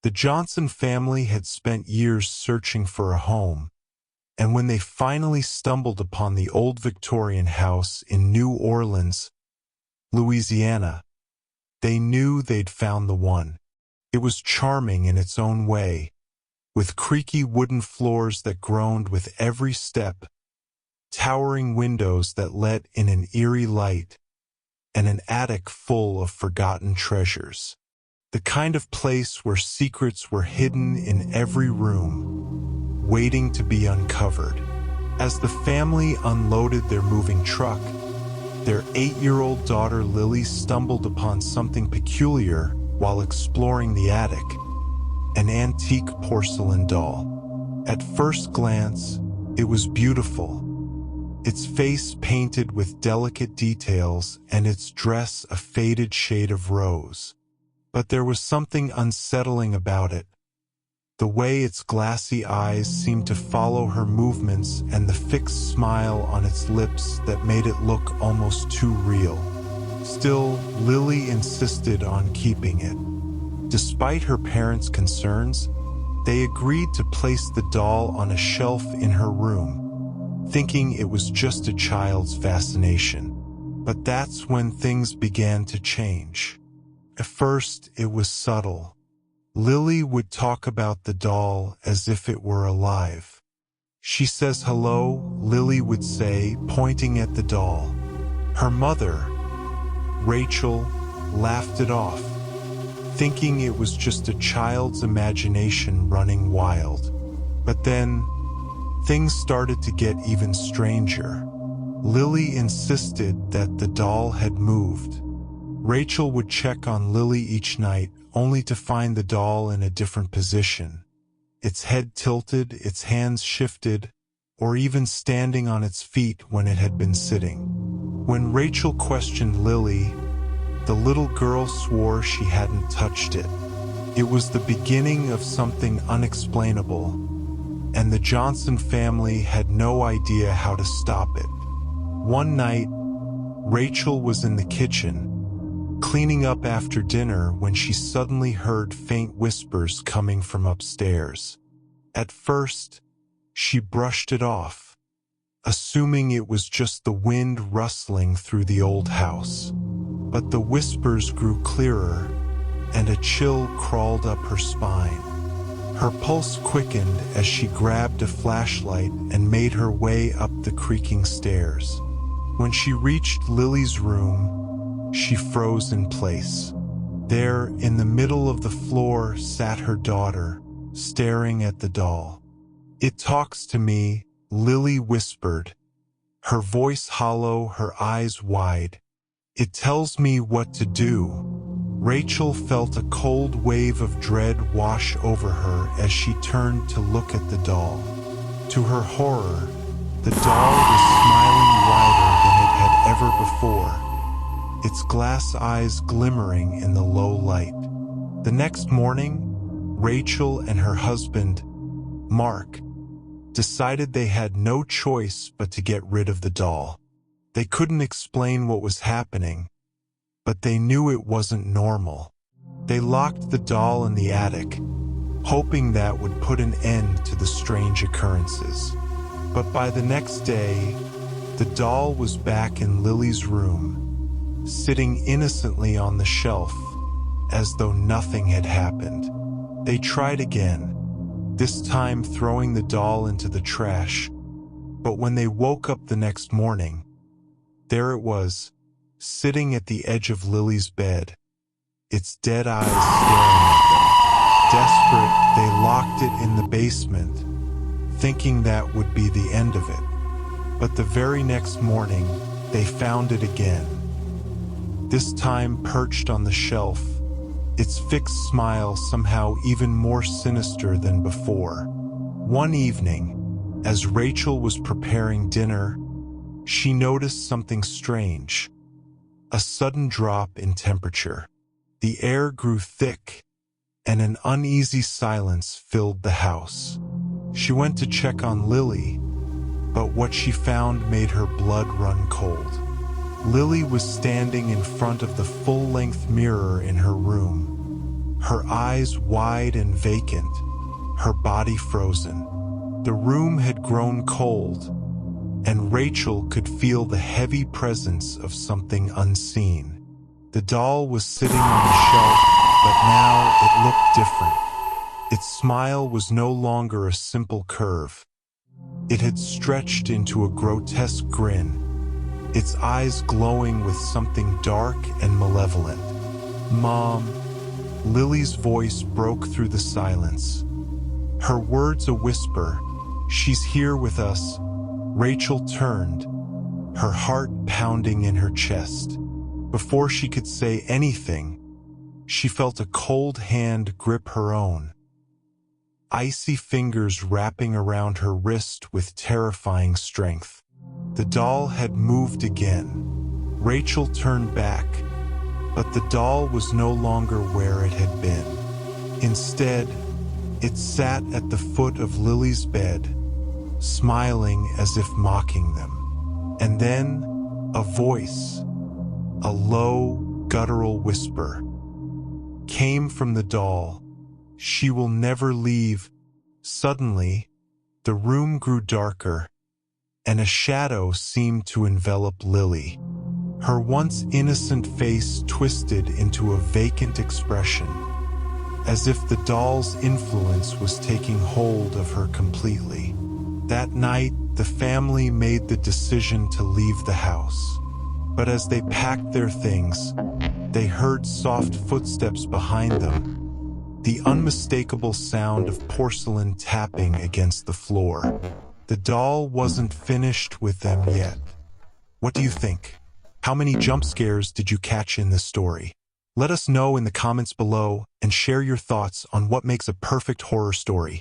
The Johnson family had spent years searching for a home, and when they finally stumbled upon the old Victorian house in New Orleans, Louisiana, they knew they'd found the one. It was charming in its own way, with creaky wooden floors that groaned with every step, towering windows that let in an eerie light, and an attic full of forgotten treasures. The kind of place where secrets were hidden in every room, waiting to be uncovered. As the family unloaded their moving truck, their 8-year-old daughter Lily stumbled upon something peculiar while exploring the attic: an antique porcelain doll. At first glance, it was beautiful, its face painted with delicate details and its dress a faded shade of rose. But there was something unsettling about it. The way its glassy eyes seemed to follow her movements and the fixed smile on its lips that made it look almost too real. Still, Lily insisted on keeping it. Despite her parents' concerns, they agreed to place the doll on a shelf in her room, thinking it was just a child's fascination. But that's when things began to change. At first, it was subtle. Lily would talk about the doll as if it were alive. "She says hello," Lily would say, pointing at the doll. Her mother, Rachel, laughed it off, thinking it was just a child's imagination running wild. But then, things started to get even stranger. Lily insisted that the doll had moved. Rachel would check on Lily each night, only to find the doll in a different position. Its head tilted, its hands shifted, or even standing on its feet when it had been sitting. When Rachel questioned Lily, the little girl swore she hadn't touched it. It was the beginning of something unexplainable, and the Johnson family had no idea how to stop it. One night, Rachel was in the kitchen, cleaning up after dinner, when she suddenly heard faint whispers coming from upstairs. At first, she brushed it off, assuming it was just the wind rustling through the old house. But the whispers grew clearer, and a chill crawled up her spine. Her pulse quickened as she grabbed a flashlight and made her way up the creaking stairs. When she reached Lily's room, she froze in place. There, in the middle of the floor, sat her daughter, staring at the doll. "It talks to me," Lily whispered, her voice hollow, her eyes wide. "It tells me what to do." Rachel felt a cold wave of dread wash over her as she turned to look at the doll. To her horror, the doll was smiling wider than it had ever before, its glass eyes glimmering in the low light. The next morning, Rachel and her husband, Mark, decided they had no choice but to get rid of the doll. They couldn't explain what was happening, but they knew it wasn't normal. They locked the doll in the attic, hoping that would put an end to the strange occurrences. But by the next day, the doll was back in Lily's room, sitting innocently on the shelf, as though nothing had happened. They tried again, this time throwing the doll into the trash, but when they woke up the next morning, there it was, sitting at the edge of Lily's bed, its dead eyes staring at them. Desperate, they locked it in the basement, thinking that would be the end of it. But the very next morning, they found it again, this time perched on the shelf, its fixed smile somehow even more sinister than before. One evening, as Rachel was preparing dinner, she noticed something strange: a sudden drop in temperature. The air grew thick, and an uneasy silence filled the house. She went to check on Lily, but what she found made her blood run cold. Lily was standing in front of the full-length mirror in her room, her eyes wide and vacant, her body frozen. The room had grown cold, and Rachel could feel the heavy presence of something unseen. The doll was sitting on the shelf, but now it looked different. Its smile was no longer a simple curve. It had stretched into a grotesque grin, its eyes glowing with something dark and malevolent. "Mom," Lily's voice broke through the silence. Her words a whisper, "She's here with us." Rachel turned, her heart pounding in her chest. Before she could say anything, she felt a cold hand grip her own, icy fingers wrapping around her wrist with terrifying strength. The doll had moved again. Rachel turned back, but the doll was no longer where it had been. Instead, it sat at the foot of Lily's bed, smiling as if mocking them. And then, a voice, a low, guttural whisper, came from the doll. "She will never leave." Suddenly, the room grew darker, and a shadow seemed to envelop Lily. Her once innocent face twisted into a vacant expression, as if the doll's influence was taking hold of her completely. That night, the family made the decision to leave the house. But as they packed their things, they heard soft footsteps behind them, the unmistakable sound of porcelain tapping against the floor. The doll wasn't finished with them yet. What do you think? How many jump scares did you catch in this story? Let us know in the comments below and share your thoughts on what makes a perfect horror story.